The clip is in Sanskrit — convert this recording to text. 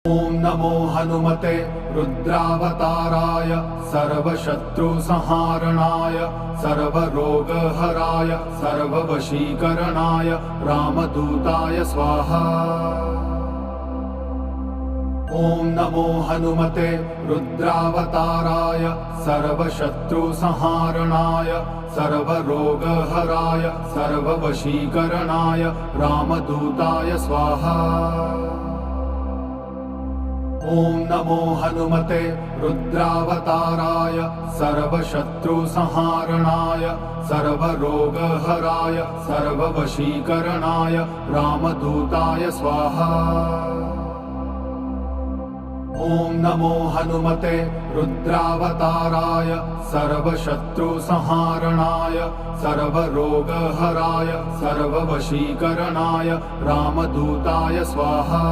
ॐ नमो हनुमते रुद्रावताराय सर्वशत्रुसंहारणाय सर्वरोगहराय सर्ववशीकरणाय रामदूताय स्वाहा। ॐ नमो हनुमते रुद्रावताराय सर्वशत्रुसंहारणाय सर्वरोगहराय सर्ववशीकरणाय रामदूताय स्वाहा। ॐ नमो हनुमते रुद्रावताराय सर्वशत्रुसंहारणाय सर्वरोगहराय सर्ववशीकरणाय रामदूताय स्वाहा। ॐ नमो हनुमते रुद्रावताराय सर्वशत्रुसंहारणाय सर्वरोगहराय सर्ववशीकरणाय रामदूताय स्वाहा।